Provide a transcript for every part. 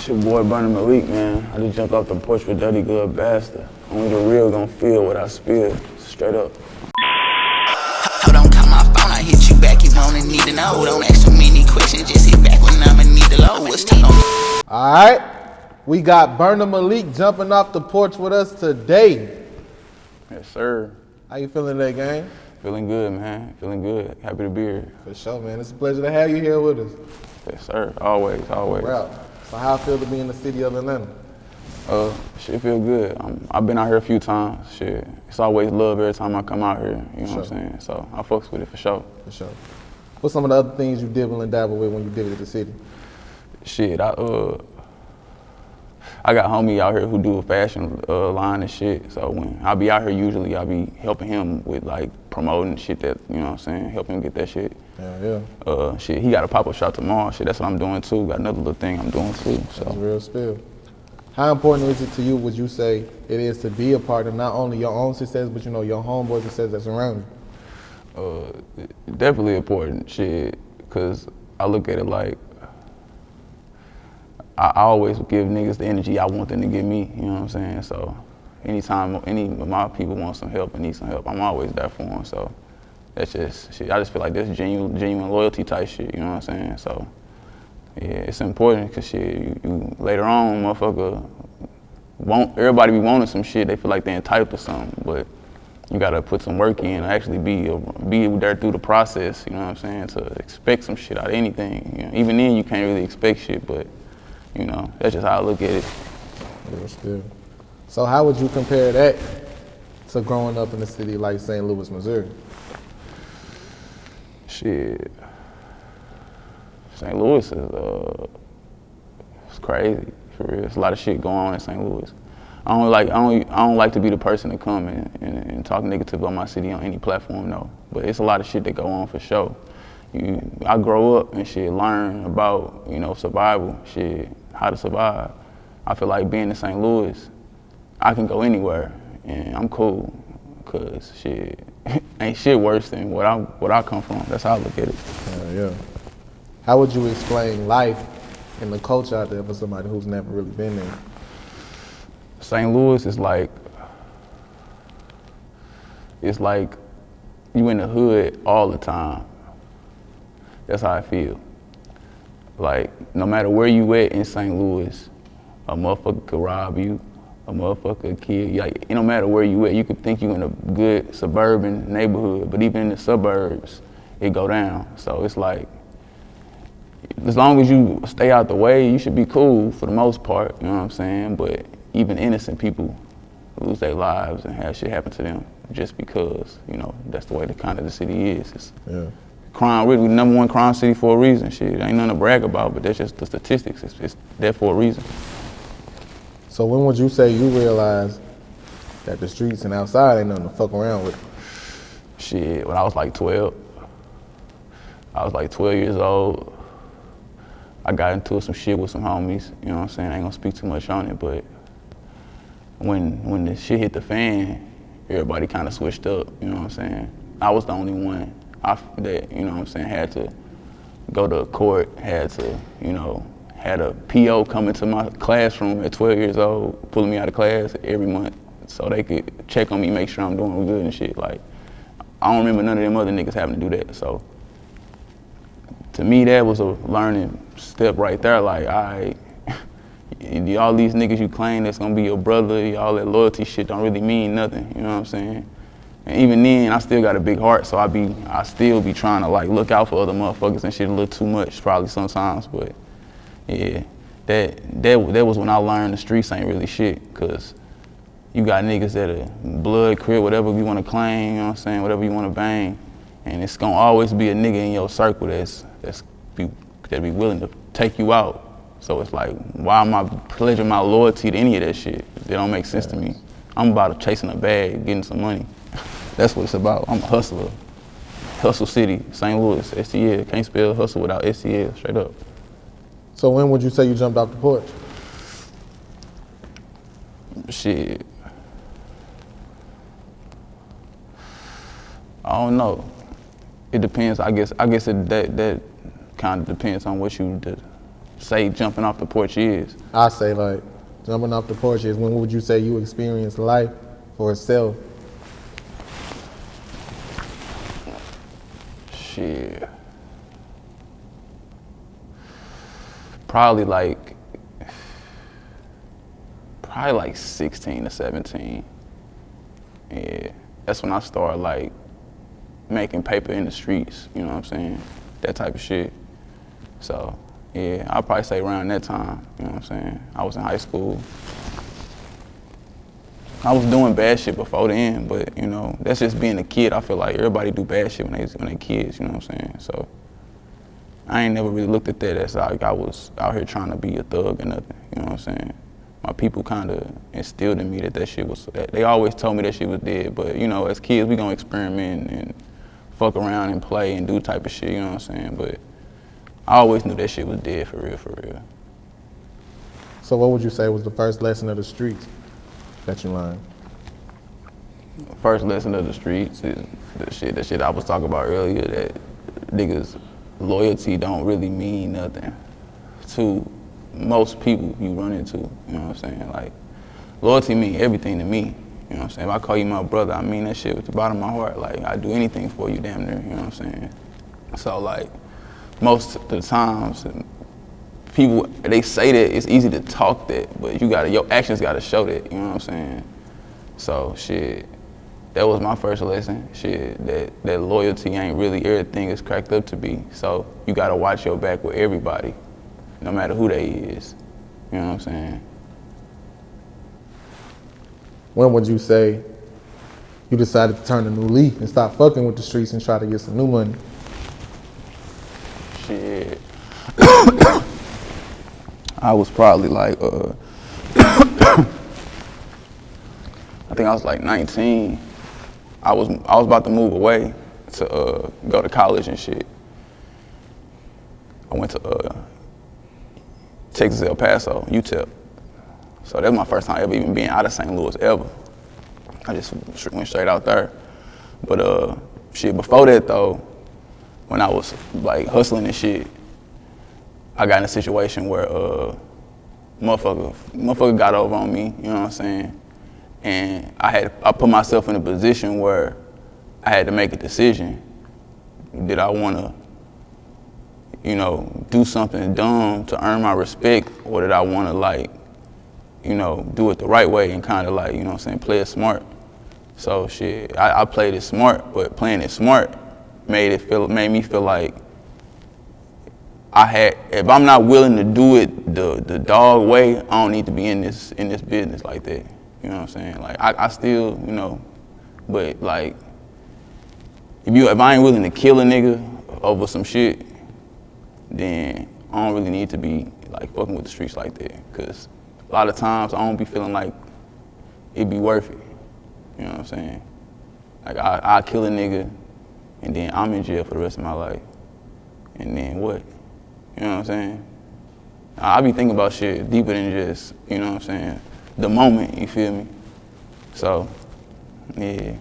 It's your boy BurnaMaleik, man. I just jumped off the porch with Dirty Good Bastard. Only the real gon' feel what I spill. Straight up. Hold on, call my phone, I hit you back, you wanna need to know. Don't ask too many questions, just hit back when I'ma need to load. What's the All right, we got BurnaMaleik jumping off the porch with us today. Yes, sir. How you feeling today, gang? Feeling good, man. Feeling good. Happy to be here. For sure, man. It's a pleasure to have you here with us. Yes, sir. Always, always. Wow. So how I feel to be in the city of Atlanta? Shit feel good. I've been out here a few times. Shit, it's always love every time I come out here. You know what I'm saying? So I fucks with it for sure. For sure. What's some of the other things you dibble and dabble with when you did it at the city? Shit, I got homie out here who do a fashion line and shit. So when I be out here, usually I be helping him with like promoting shit that, you know what I'm saying, helping him get that shit. Yeah. Shit, he got a pop-up shop tomorrow. Shit, that's what I'm doing too. Got another little thing I'm doing too. So. That's real spill. How important is it to you, would you say, it is to be a part of not only your own success, but you know, your homeboys' success that's around you? Definitely important, shit, because I look at it like, I always give niggas the energy I want them to give me, you know what I'm saying? So anytime any of my people want some help and need some help, I'm always there for them. So that's just shit. I just feel like that's genuine loyalty type shit, you know what I'm saying? So yeah, it's important because shit, you later on, motherfucker, everybody be wanting some shit. They feel like they're entitled to something, but you gotta put some work in and actually be there through the process, you know what I'm saying? To expect some shit out of anything. You know? Even then, you can't really expect shit, but you know, that's just how I look at it. Real spill. So how would you compare that to growing up in a city like St. Louis, Missouri? Shit. St. Louis is it's crazy, for real. There's a lot of shit going on in St. Louis. I don't like to be the person to come and talk negative on my city on any platform, no. But it's a lot of shit that go on for sure. I grow up and shit, learn about, you know, survival, shit, how to survive. I feel like being in St. Louis, I can go anywhere and I'm cool, cause shit, ain't shit worse than what I come from. That's how I look at it. Yeah. How would you explain life and the culture out there for somebody who's never really been there? St. Louis is like, it's like you in the hood all the time. That's how I feel. Like, no matter where you at in St. Louis, a motherfucker could rob you, a motherfucker could kill you. Like, no matter where you at, you could think you in a good suburban neighborhood, but even in the suburbs, it go down. So it's like, as long as you stay out the way, you should be cool for the most part, you know what I'm saying? But even innocent people lose their lives and have shit happen to them just because, you know, that's the way the city is. Crime, we're the #1 crime city for a reason. Shit, ain't nothing to brag about, but that's just the statistics. It's there for a reason. So when would you say you realized that the streets and outside ain't nothing to fuck around with? Shit, when I was like 12. I was like 12 years old. I got into some shit with some homies, you know what I'm saying? I ain't gonna speak too much on it, but when the shit hit the fan, everybody kind of switched up, you know what I'm saying? I was the only one that, you know what I'm saying, had to go to court, had to, you know, had a PO come into my classroom at 12 years old, pulling me out of class every month so they could check on me, make sure I'm doing good and shit. Like, I don't remember none of them other niggas having to do that, so. To me, that was a learning step right there. Like, all right, all these niggas you claim that's gonna be your brother, all that loyalty shit don't really mean nothing, you know what I'm saying? And even then, I still got a big heart, so I still be trying to like look out for other motherfuckers and shit a little too much probably sometimes, but yeah, that was when I learned the streets ain't really shit, cause you got niggas that are blood, crib, whatever you wanna claim, you know what I'm saying, whatever you wanna bang, and it's gonna always be a nigga in your circle that be willing to take you out. So it's like, why am I pledging my loyalty to any of that shit? It don't make sense to me. I'm about chasing a bag, getting some money. That's what it's about. I'm a hustler. Hustle City, St. Louis, STL. Can't spell hustle without STL, straight up. So when would you say you jumped off the porch? Shit. I don't know. It depends. I guess that kind of depends on what you say jumping off the porch is. I say like jumping off the porch is when would you say you experienced life for itself? Shit. Probably like 16 to 17. Yeah, that's when I started like making paper in the streets, you know what I'm saying? That type of shit. So, yeah, I'll probably say around that time, you know what I'm saying? I was in high school. I was doing bad shit before then, but you know, that's just being a kid. I feel like everybody do bad shit when they kids, you know what I'm saying? So I ain't never really looked at that as like I was out here trying to be a thug or nothing, you know what I'm saying? My people kind of instilled in me that shit was, they always told me that shit was dead, but you know, as kids, we gonna experiment and fuck around and play and do type of shit, you know what I'm saying? But I always knew that shit was dead for real, for real. So what would you say was the first lesson of the streets that you learned? First lesson of the streets is the shit I was talking about earlier, that niggas loyalty don't really mean nothing to most people you run into, you know what I'm saying? Like, loyalty mean everything to me, you know what I'm saying? If I call you my brother, I mean that shit with the bottom of my heart. Like, I'd do anything for you damn near, you know what I'm saying? So like, most of the times, people, they say that it's easy to talk that, but your actions gotta show that, you know what I'm saying? So shit, that was my first lesson. Shit, that loyalty ain't really everything it's cracked up to be. So you gotta watch your back with everybody, no matter who they is. You know what I'm saying? When would you say you decided to turn a new leaf and stop fucking with the streets and try to get some new money? Shit. I was probably like, I think I was like 19. I was about to move away to go to college and shit. I went to Texas, El Paso, UTEP. So that was my first time ever even being out of St. Louis ever. I just went straight out there. But shit, before that though, when I was like hustling and shit, I got in a situation where motherfucker got over on me, you know what I'm saying? And I put myself in a position where I had to make a decision. Did I wanna, you know, do something dumb to earn my respect, or did I wanna like, you know, do it the right way and kinda like, you know what I'm saying, play it smart. So shit, I played it smart, but playing it smart made me feel like if I'm not willing to do it the dog way, I don't need to be in this business like that. You know what I'm saying? Like I still, you know, but like if I ain't willing to kill a nigga over some shit, then I don't really need to be like fucking with the streets like that. Cause a lot of times I don't be feeling like it'd be worth it. You know what I'm saying? Like I kill a nigga and then I'm in jail for the rest of my life. And then what? You know what I'm saying? I be thinking about shit deeper than just, you know what I'm saying, the moment, you feel me? So, yeah.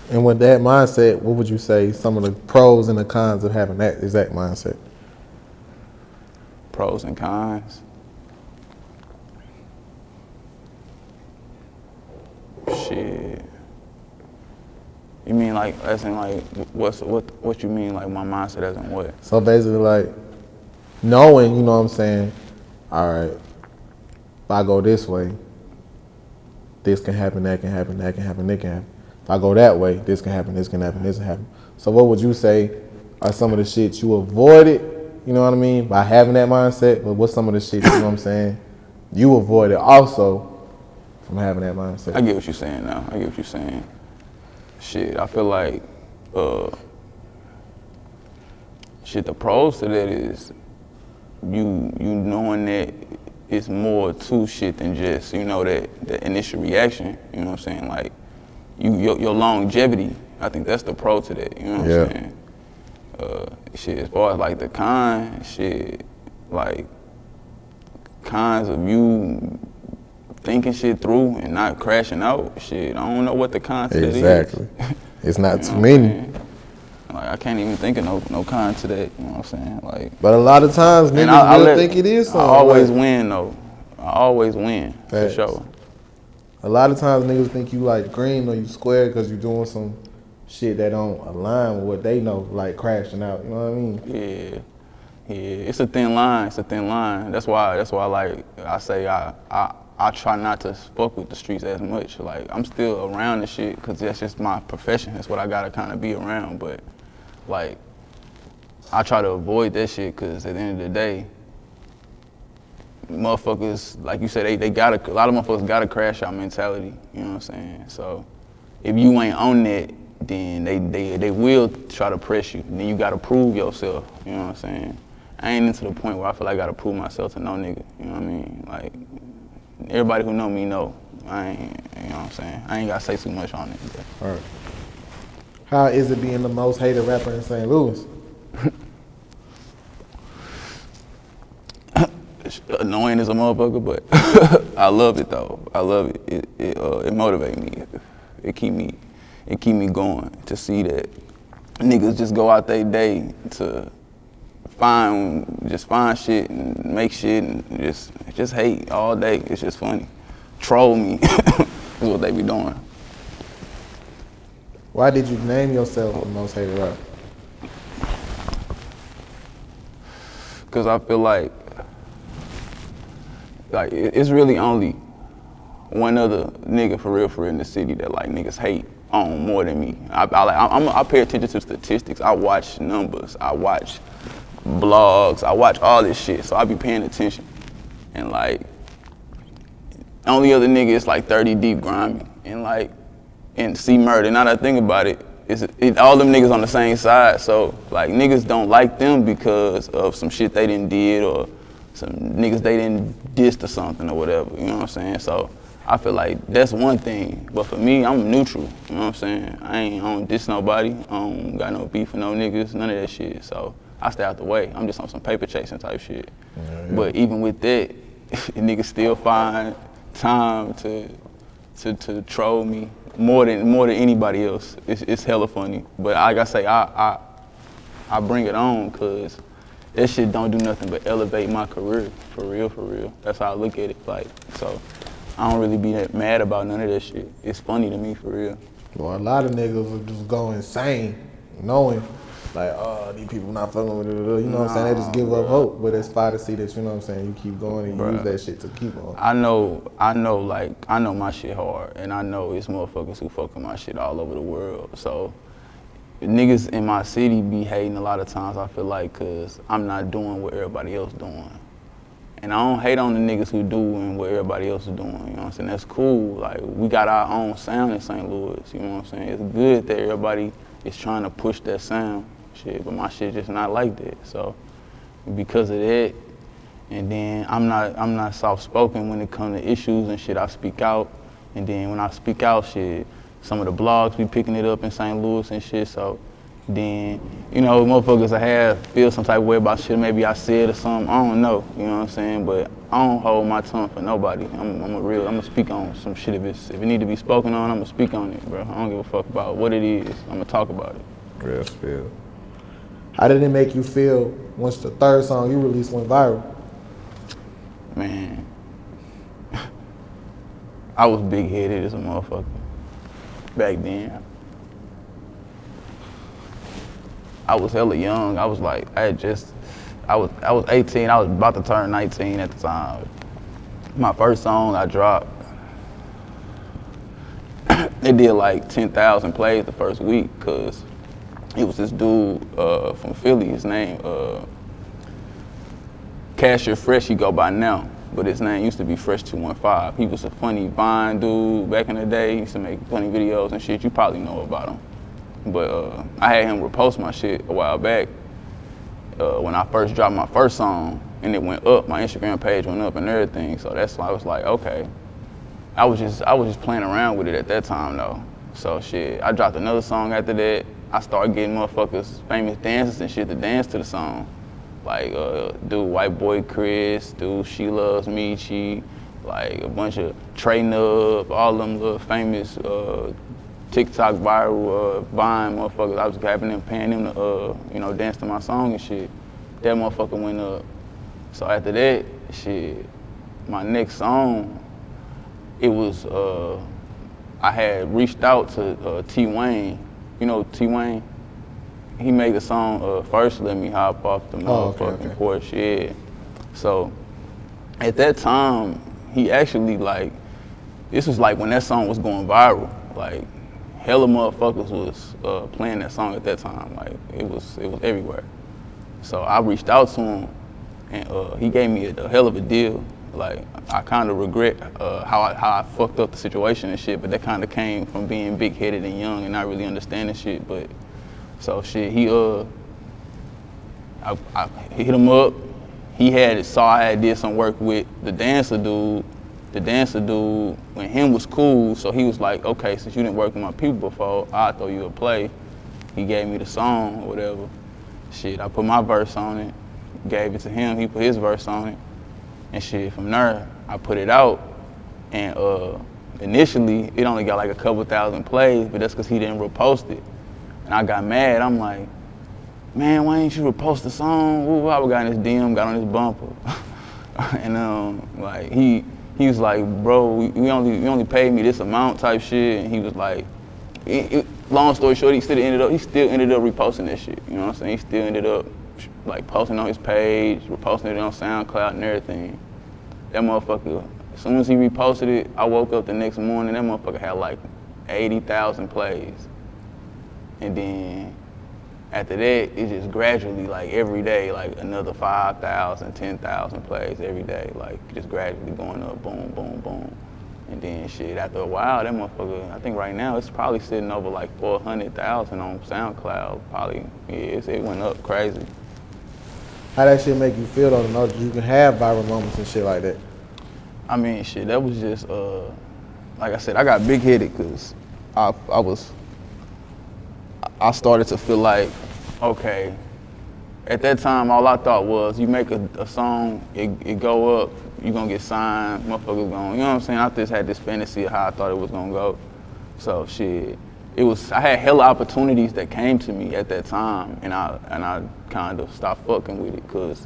And with that mindset, what would you say some of the pros and the cons of having that exact mindset? Pros and cons? Shit. You mean like, as in like, what you mean like my mindset as in what? So basically like, knowing, you know what I'm saying, all right, if I go this way, this can happen, that can happen, that can happen, that can happen. If I go that way, this can happen, this can happen, this can happen. So what would you say are some of the shit you avoided, you know what I mean, by having that mindset, but what's some of the shit, you know what I'm saying, you avoided also from having that mindset? I get what you're saying now, I get what you're saying. Shit, I feel like, the pros to that is you knowing that it's more to shit than just, you know, that initial reaction, you know what I'm saying? Like, your longevity, I think that's the pro to that, you know what I'm saying? Shit, as far as like the con, shit, like, cons of you thinking shit through and not crashing out, shit, I don't know what the concept is. Exactly. It's not too many. Like, I can't even think of no con to that, you know what I'm saying? Like, But a lot of times niggas will think it is something. I always win though. I always win, for sure. A lot of times niggas think you like green or you square because you doing some shit that don't align with what they know, like crashing out, you know what I mean? Yeah. Yeah, it's a thin line. It's a thin line. That's why like I say I try not to fuck with the streets as much. Like, I'm still around the shit because that's just my profession. That's what I gotta kind of be around. But like, I try to avoid that shit because at the end of the day, motherfuckers, like you said, a lot of motherfuckers got a crash out mentality. You know what I'm saying? So if you ain't on that, then they will try to press you. And then you gotta prove yourself. You know what I'm saying? I ain't into the point where I feel like I gotta prove myself to no nigga. You know what I mean? Like, everybody who know me know. I ain't, you know what I'm saying? I ain't gotta say too much on it. All right. How is it being the most hated rapper in St. Louis? Annoying as a motherfucker, but I love it though. I love it. It motivates me. It keep me going to see that niggas just go out their day to find shit and make shit and just hate all day. It's just funny. Troll me is what they be doing. Why did you name yourself the most hated rapper? Because I feel like it's really only one other nigga for real in the city that like niggas hate on more than me. I pay attention to statistics. I watch numbers. I watch blogs. I watch all this shit. So I be paying attention. And like, only other nigga is like 30 deep grimy and see murder. Now that I think about it, all them niggas on the same side. So like, niggas don't like them because of some shit they done did or some niggas they didn't diss or something or whatever, you know what I'm saying? So I feel like that's one thing, but for me, I'm neutral, you know what I'm saying? I don't diss nobody, I don't got no beef with no niggas, none of that shit. So I stay out the way. I'm just on some paper chasing type shit. Yeah. But even with that, niggas still find time to troll me more than anybody else. It's hella funny. But like I say, I bring it on because that shit don't do nothing but elevate my career, for real. That's how I look at it. Like, so I don't really be that mad about none of that shit. It's funny to me, for real. Well, a lot of niggas will just go insane, knowing, like, oh, these people not fucking with it, you know what I'm saying? They just give up hope, but it's fine to see that, you know what I'm saying, you keep going and you use that shit to keep on. I know my shit hard, and I know it's motherfuckers who fuck with my shit all over the world, so niggas in my city be hating a lot of times, I feel like, cause I'm not doing what everybody else doing. And I don't hate on the niggas who doing what everybody else is doing, you know what I'm saying? That's cool, like, we got our own sound in St. Louis, you know what I'm saying? It's good that everybody is trying to push that sound, shit, but my shit just not like that, so because of that, and then I'm not soft-spoken when it comes to issues and shit, I speak out, and then when I speak out, shit, some of the blogs be picking it up in St. Louis and shit, so then, you know, motherfuckers feel some type of way about shit maybe I said or something, I don't know, you know what I'm saying, but I don't hold my tongue for nobody. I'm gonna speak on some shit if it need to be spoken on, I'm gonna speak on it, bro. I don't give a fuck about what it is, I'm gonna talk about it. Real spill. How did it make you feel once the third song you released went viral? Man, I was big-headed as a motherfucker back then. I was hella young. I was 18. I was about to turn 19 at the time. My first song I dropped, it did like 10,000 plays the first week because it was this dude from Philly. His name, Cashier Fresh, he go by now, but his name used to be Fresh 215. He was a funny Vine dude back in the day. He used to make funny videos and shit. You probably know about him. But I had him repost my shit a while back when I first dropped my first song, and it went up. My Instagram page went up and everything. So that's why I was like, okay. I was just playing around with it at that time though. So shit, I dropped another song after that. I started getting motherfuckers, famous dancers and shit to dance to the song. Like dude White Boy Chris, dude She Loves Michi, like a bunch of Trey Nub, all them little famous TikTok viral Vine motherfuckers. I was having them, paying them to, you know, dance to my song and shit. That motherfucker went up. So after that, shit, my next song, it was, I had reached out to T-Wayne. You know T-Wayne? He made the song, First Let Me Hop Off the Motherfucking Porch, yeah. So at that time, he actually like, this was like when that song was going viral. Like, hella motherfuckers was playing that song at that time. Like, it was everywhere. So I reached out to him, and he gave me a hell of a deal. Like, I kind of regret how I fucked up the situation and shit, but that kind of came from being big-headed and young and not really understanding shit. But so shit, I hit him up. He saw I had did some work with the dancer dude. The dancer dude, when him was cool, so he was like, okay, since you didn't work with my people before, I'll throw you a play. He gave me the song or whatever. Shit, I put my verse on it, gave it to him, he put his verse on it. And shit, from there, I put it out, and initially, it only got like a couple thousand plays, but that's because he didn't repost it. And I got mad, I'm like, man, why ain't you repost the song? Ooh, I got in his DM, got on his bumper. And like, he was like, bro, you only paid me this amount type shit, and he was like, long story short, he still ended up reposting that shit, you know what I'm saying? He still ended up like posting on his page, reposting it on SoundCloud and everything. That motherfucker, as soon as he reposted it, I woke up the next morning, that motherfucker had like 80,000 plays. And then after that, it just gradually, like every day, like another 5,000, 10,000 plays every day, like just gradually going up, boom, boom, boom. And then shit, after a while, that motherfucker, I think right now it's probably sitting over like 400,000 on SoundCloud. Probably, yeah, it went up crazy. How that shit make you feel though, to know that you can have viral moments and shit like that? I mean, shit, that was just, like I said, I got big-headed because I started to feel like, okay, at that time, all I thought was, you make a song, it go up, you gonna get signed, motherfuckers gonna, you know what I'm saying? I just had this fantasy of how I thought it was gonna go. So shit, I had hella opportunities that came to me at that time, and I kind of stopped fucking with it because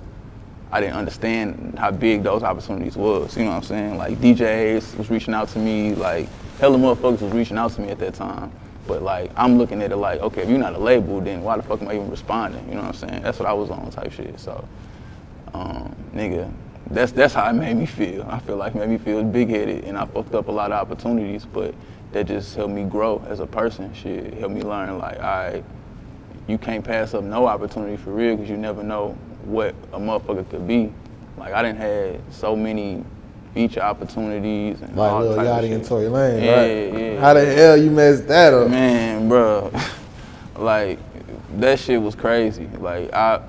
I didn't understand how big those opportunities was, you know what I'm saying? Like DJs was reaching out to me, like hella motherfuckers was reaching out to me at that time. But like, I'm looking at it like, okay, if you're not a label, then why the fuck am I even responding? You know what I'm saying? That's what I was on type shit. So, nigga, that's how it made me feel. I feel like it made me feel big-headed, and I fucked up a lot of opportunities, but that just helped me grow as a person. Shit, helped me learn like, all right, you can't pass up no opportunity for real, because you never know what a motherfucker could be. Like, I done had so many feature opportunities and like all Lil type of Yachty shit. and Tory Lanez, Yeah, right? yeah. How the hell you messed that up? Man, bro, like, that shit was crazy. Like, I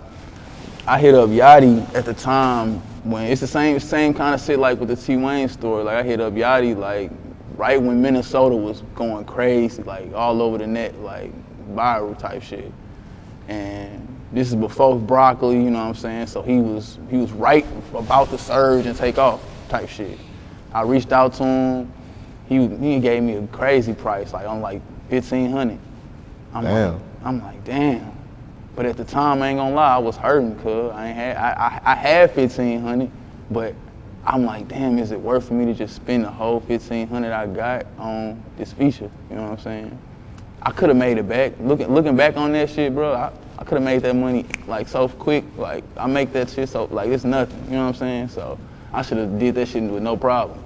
hit up Yachty at the time when it's the same kind of shit like with the T-Wayne story. Like, I hit up Yachty like right when Minnesota was going crazy, like all over the net, like viral type shit. And this is before Broccoli, you know what I'm saying? So he was right about to surge and take off type shit. I reached out to him. He gave me a crazy price, like on like $1,500. I'm like, damn. But at the time, I ain't gonna lie, I was hurting, cuz I had $1,500, but I'm like, damn, is it worth for me to just spend the whole $1,500 I got on this feature? You know what I'm saying? I could have made it back. Looking back on that shit, bro, I could have made that money like so quick. Like, I make that shit so like it's nothing. You know what I'm saying? So I should have did that shit with no problem.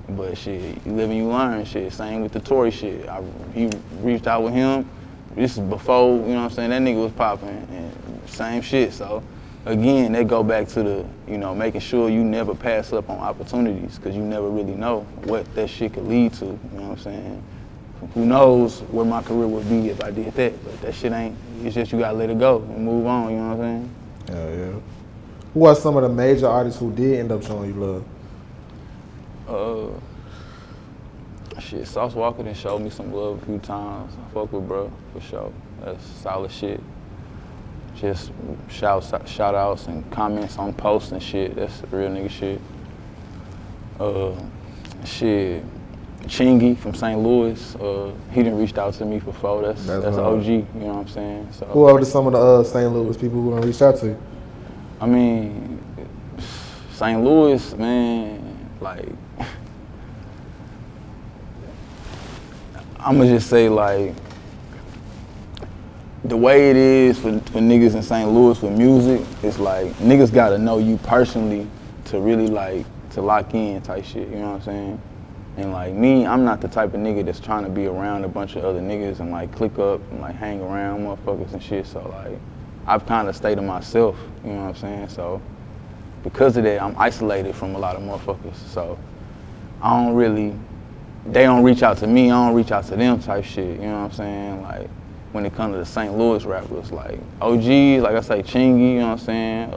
But shit, you live and you learn. Shit, same with the Tory shit. He reached out with him. This is before, you know what I'm saying, that nigga was popping, and same shit. So again, they go back to the, you know, making sure you never pass up on opportunities, because you never really know what that shit could lead to. You know what I'm saying? Who knows where my career would be if I did that, but that shit ain't, it's just you gotta let it go and move on, you know what I'm saying? Hell yeah. Who are some of the major artists who did end up showing you love? Shit, Sauce Walker done showed me some love a few times. I fuck with bro, for sure. That's solid shit. Just shout outs and comments on posts and shit. That's real nigga shit. Shit. Chingy from St. Louis, he done reached out to me before. That's OG, you know what I'm saying? So, who are some of the St. Louis people who done reached out to you? I mean, St. Louis, man, like, I'ma just say, like, the way it is for niggas in St. Louis with music, it's like, niggas gotta know you personally to really, like, to lock in type shit, you know what I'm saying? And like me, I'm not the type of nigga that's trying to be around a bunch of other niggas and like click up and like hang around motherfuckers and shit. So like, I've kind of stayed to myself, you know what I'm saying? So because of that, I'm isolated from a lot of motherfuckers. So I don't really, they don't reach out to me, I don't reach out to them type shit, you know what I'm saying? Like when it comes to the St. Louis rappers, like OGs, like I say, Chingy, you know what I'm saying?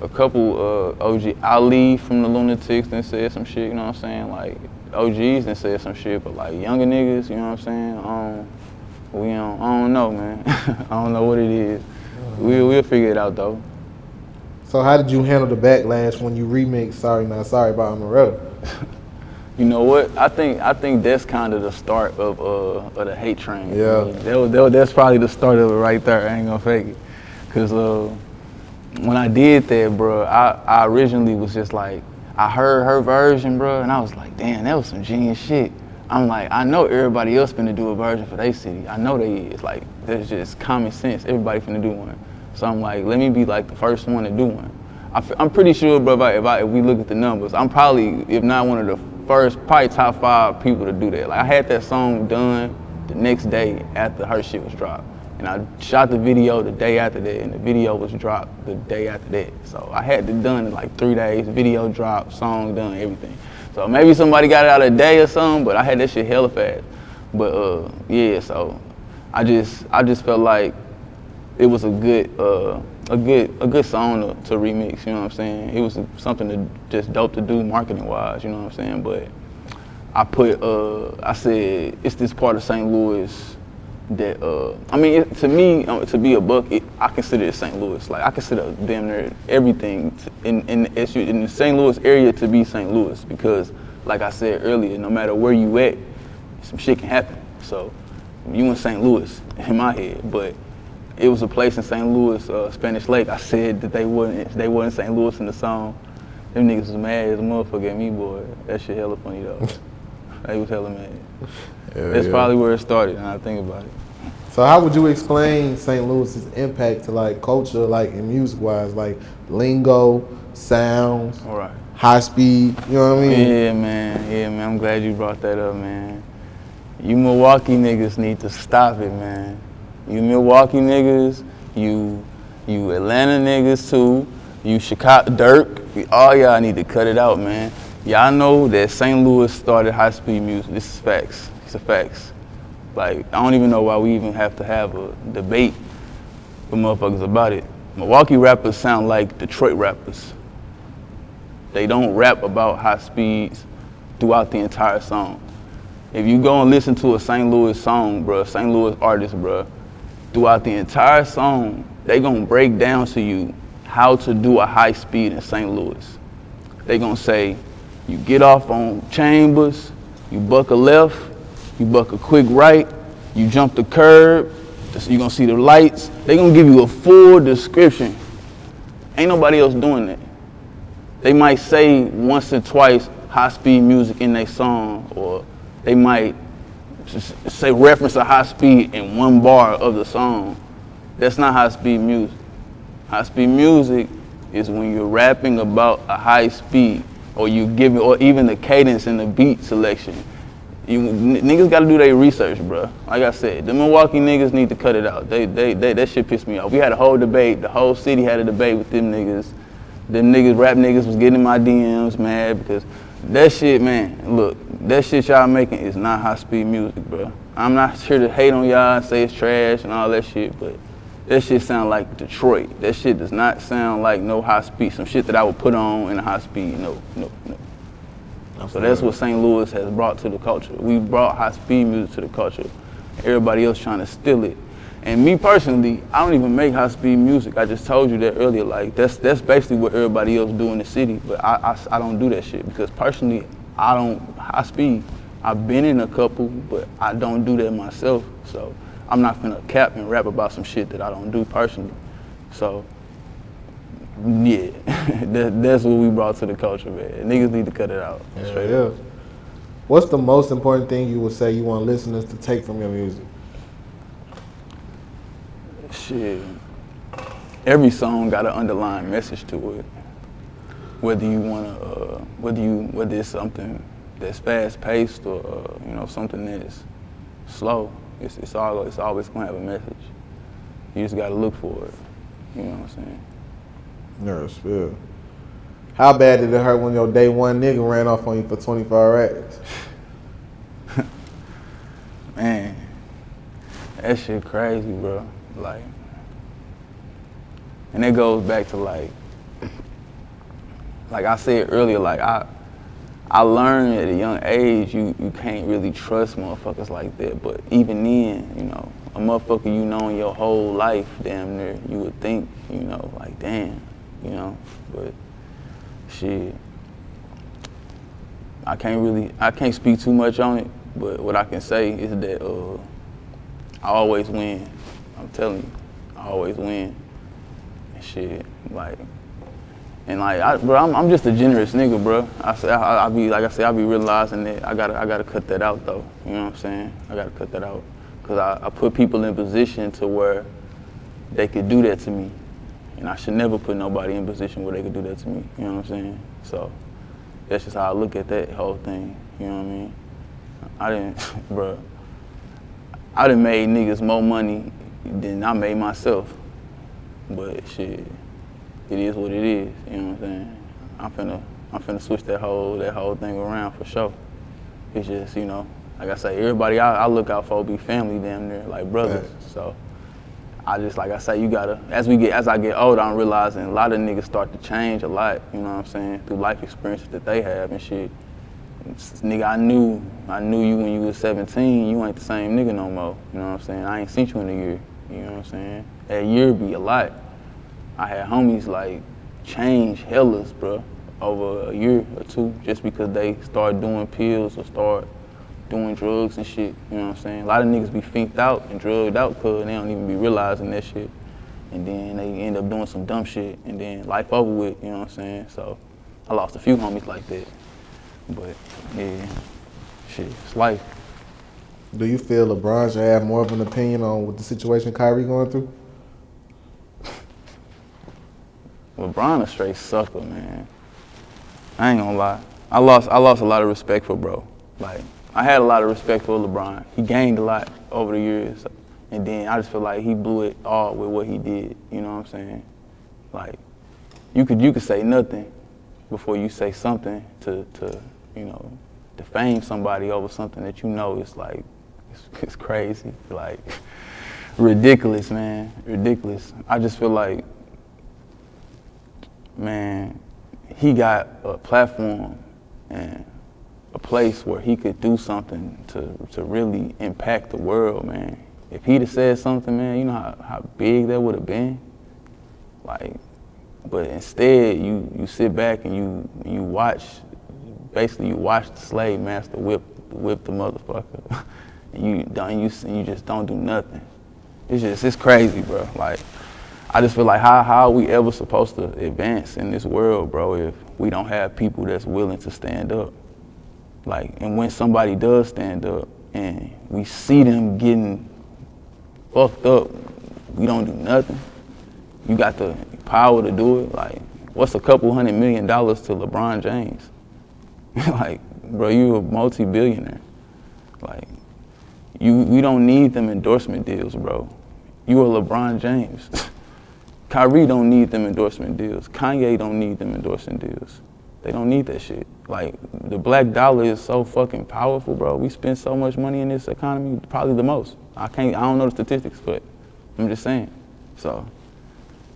A couple OG Ali from the Lunatics then said some shit, you know what I'm saying? Like OGs then said some shit, but like younger niggas, you know what I'm saying? I don't know, man. I don't know what it is. We'll figure it out though. So how did you handle the backlash when you remixed Sorry Not Sorry by Omeretta? You know what? I think that's kind of the start of the hate train. Yeah. That's probably the start of it right there. I ain't gonna fake it, cause when I did that, bro, I originally was just like, I heard her version, bro, and I was like, damn, that was some genius shit. I'm like, I know everybody else finna do a version for their city. I know they is. Like, there's just common sense. Everybody finna do one. So I'm like, let me be like the first one to do one. I'm pretty sure, bro, if we look at the numbers, I'm probably, if not one of the first, probably top 5 people to do that. Like, I had that song done the next day after her shit was dropped. And I shot the video the day after that, and the video was dropped the day after that. So I had it done in like 3 days, video dropped, song done, everything. So maybe somebody got it out a day or something, but I had that shit hella fast. But yeah, so I just felt like it was a good song to remix, you know what I'm saying? It was something just dope to do marketing wise, you know what I'm saying? But I said, it's this part of St. Louis that, I mean, to me, to be a buck, I consider it St. Louis. Like, I consider damn near everything in the St. Louis area to be St. Louis because, like I said earlier, no matter where you at, some shit can happen. So, you in St. Louis, in my head, but it was a place in St. Louis, Spanish Lake. I said that they wasn't St. Louis in the song. Them niggas was mad as a motherfucker at me, boy. That shit hella funny, though. They was hella mad. That's probably where it started, and I think about it. So how would you explain St. Louis's impact to like culture, like in music-wise, like lingo, sounds, All right. high speed, you know what I mean? Yeah, man. I'm glad you brought that up, man. You Milwaukee niggas need to stop it, man. You Milwaukee niggas, you Atlanta niggas too, you Chicago, Dirk, all y'all need to cut it out, man. Y'all know that St. Louis started high-speed music. This is facts. It's a facts. Like, I don't even know why we even have to have a debate with motherfuckers about it. Milwaukee rappers sound like Detroit rappers. They don't rap about high speeds throughout the entire song. If you go and listen to a St. Louis song, bruh, St. Louis artist, bruh, throughout the entire song, they gonna break down to you how to do a high speed in St. Louis. They gonna say, you get off on Chambers, you buck a left, you buck a quick right, you jump the curb, you gonna see the lights. They gonna give you a full description. Ain't nobody else doing that. They might say once or twice high speed music in their song, or they might say reference a high speed in one bar of the song. That's not high speed music. High speed music is when you're rapping about a high speed, or you give it, or even the cadence and the beat selection. Niggas gotta do their research, bro. Like I said, the Milwaukee niggas need to cut it out. That shit pissed me off. We had a whole debate. The whole city had a debate with them niggas. Them niggas, rap niggas, was getting in my DMs mad because that shit, man. Look, that shit y'all making is not high speed music, bro. I'm not here to hate on y'all and say it's trash and all that shit, but that shit sound like Detroit. That shit does not sound like no high speed. Some shit that I would put on in a high speed. No. So that's what St. Louis has brought to the culture. We brought high speed music to the culture. Everybody else trying to steal it. And me personally, I don't even make high speed music. I just told you that earlier. Like that's basically what everybody else do in the city. But I don't do that shit because personally, I don't high speed. I've been in a couple, but I don't do that myself. So I'm not finna cap and rap about some shit that I don't do personally. So yeah, that's what we brought to the culture, man. Niggas need to cut it out. Straight up. What's the most important thing you would say you want listeners to take from your music? Shit. Every song got an underlying message to it. Whether you wanna, whether it's something that's fast paced or something that's slow, it's always gonna have a message. You just gotta look for it. You know what I'm saying? Nurse, yeah. How bad did it hurt when your day one nigga ran off on you for 24 racks? Man, that shit crazy, bro. Like, and it goes back to like I said earlier, like I learned at a young age you can't really trust motherfuckers like that. But even then, a motherfucker you know in your whole life, damn near, you would think, like damn, but shit. I can't speak too much on it, but what I can say is that I always win. I'm telling you, I always win. And shit, like, and like, I'm just a generous nigga, bro. I be realizing that I gotta cut that out though. You know what I'm saying? I gotta cut that out, cause I put people in position to where they could do that to me, and I should never put nobody in position where they could do that to me. You know what I'm saying? So that's just how I look at that whole thing. You know what I mean? I done made niggas more money than I made myself. But shit, it is what it is. You know what I'm saying? I'm finna switch that whole thing around for sure. It's just, like I say, everybody I look out for be family damn near, like brothers. So I just, like I say, you gotta, as I get older, I'm realizing a lot of niggas start to change a lot, you know what I'm saying, through life experiences that they have and shit. Nigga, I knew you when you was 17, you ain't the same nigga no more, you know what I'm saying? I ain't seen you in a year, you know what I'm saying? That year be a lot. I had homies like change hellas, bro, over a year or two just because they start doing pills or start doing drugs and shit, you know what I'm saying? A lot of niggas be finked out and drugged out cause they don't even be realizing that shit. And then they end up doing some dumb shit and then life over with, you know what I'm saying? So I lost a few homies like that. But yeah, shit, it's life. Do you feel LeBron should have more of an opinion on what the situation Kyrie going through? LeBron a straight sucker, man. I ain't gonna lie. I lost a lot of respect for bro. Like, I had a lot of respect for LeBron. He gained a lot over the years. And then I just feel like he blew it all with what he did, you know what I'm saying? Like, you could say nothing before you say something to defame somebody over something that is like, it's crazy. Like, ridiculous, man, ridiculous. I just feel like, man, he got a platform and a place where he could do something to really impact the world, man. If he'd have said something, man, you know how big that would have been? Like, but instead, you sit back and you watch, basically you watch the slave master whip the motherfucker, and you just don't do nothing. It's crazy, bro. Like, I just feel like how are we ever supposed to advance in this world, bro, if we don't have people that's willing to stand up? Like, and when somebody does stand up and we see them getting fucked up, we don't do nothing. You got the power to do it. Like, what's a couple $100 million to LeBron James? Like, bro, you a multi-billionaire. Like, we don't need them endorsement deals, bro. You are LeBron James. Kyrie don't need them endorsement deals. Kanye don't need them endorsement deals. They don't need that shit. Like, the black dollar is so fucking powerful, bro. We spend so much money in this economy, probably the most. I don't know the statistics, but I'm just saying. So,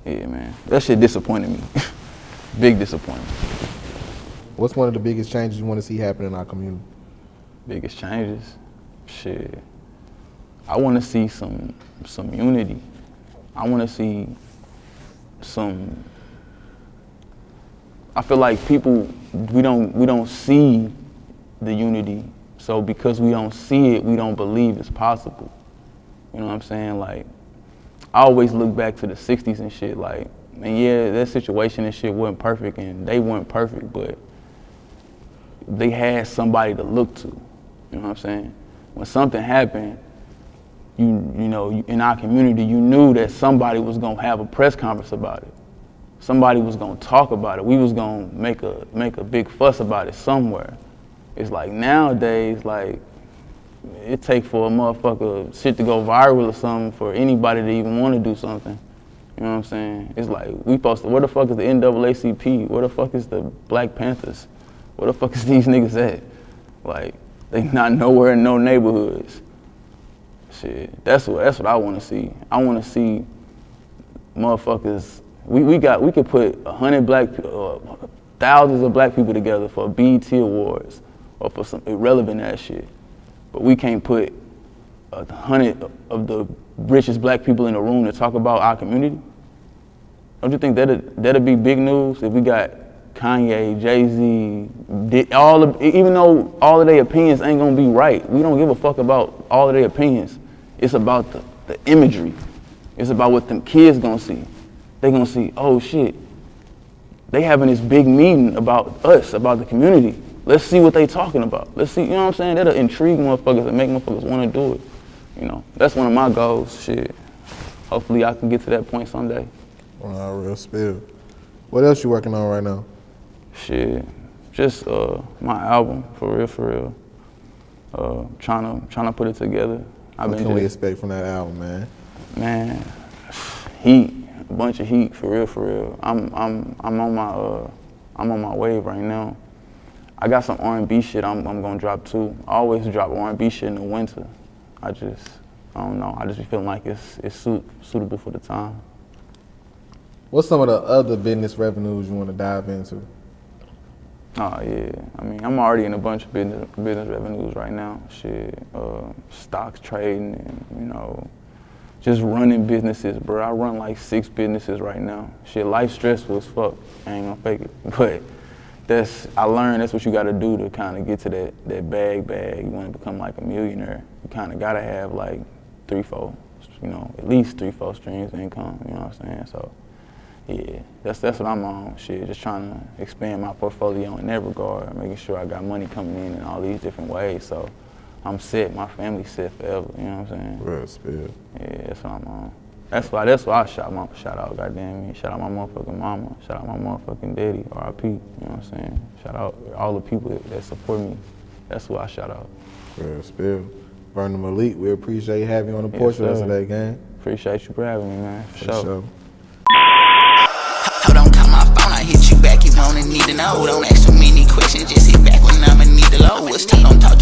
yeah, man, that shit disappointed me. Big disappointment. What's one of the biggest changes you want to see happen in our community? Biggest changes? Shit. I want to see some unity. I want to see I feel like people, we don't see the unity So because we don't see it, we don't believe it's possible. You know what I'm saying? Like, I always look back to the 60s and shit, like, and yeah, that situation and shit wasn't perfect and they weren't perfect, but they had somebody to look to. You know what I'm saying? When something happened, you know, in our community, you knew that somebody was gonna have a press conference about it. Somebody was gonna talk about it. We was gonna make a big fuss about it somewhere. It's like nowadays, like, it take for a motherfucker shit to go viral or something for anybody to even want to do something. You know what I'm saying? It's like, we supposed to, where the fuck is the NAACP? Where the fuck is the Black Panthers? Where the fuck is these niggas at? Like, they not nowhere in no neighborhoods. Shit, that's what I want to see. I want to see motherfuckers. We could put 100 thousands of black people together for BET Awards or for some irrelevant ass shit, but we can't put 100 of the richest black people in the room to talk about our community. Don't you think that'd be big news if we got Kanye, Jay-Z, even though all of their opinions ain't gonna be right, we don't give a fuck about all of their opinions. It's about the imagery. It's about what them kids gonna see. They gonna see, oh shit, they having this big meeting about us, about the community. Let's see what they talking about. Let's see, you know what I'm saying? That'll intrigue motherfuckers and make motherfuckers wanna do it. You know, that's one of my goals, shit. Hopefully I can get to that point someday. Wow, real spill. What else you working on right now? Shit, just my album, for real. Trying to put it together. What can we expect from that album, man? Man, heat, a bunch of heat, for real. I'm on my wave right now. I got some R&B shit I'm gonna drop too. I always drop R&B shit in the winter. I don't know. I just be feeling like it's suitable for the time. What's some of the other business revenues you want to dive into? Oh yeah, I mean, I'm already in a bunch of business revenues right now. Shit, stocks trading and, you know, just running businesses, bro. I run like 6 businesses right now. Shit, life stressful as fuck. I ain't gonna fake it. But I learned that's what you gotta do to kind of get to that bag. You wanna become like a millionaire. You kind of gotta have like 3-4, you know, at least 3-4 streams of income, you know what I'm saying? So yeah, that's what I'm on. Shit, just trying to expand my portfolio in that regard, making sure I got money coming in all these different ways. So I'm set, my family's set forever, you know what I'm saying? Real spill. Yeah, that's what I'm on. That's why I shout out, goddamn me. Shout out my motherfucking mama. Shout out my motherfucking daddy, R.I.P. You know what I'm saying? Shout out all the people that support me. That's who I shout out. Real spill. BurnaMaleik, we appreciate having you on the porch with us today, gang. Appreciate you for having me, man. For sure. Hold on, call my phone, I hit you back, you wanna need to know. Don't ask too many questions, just hit back when I'ma need to load. What's time, don't talk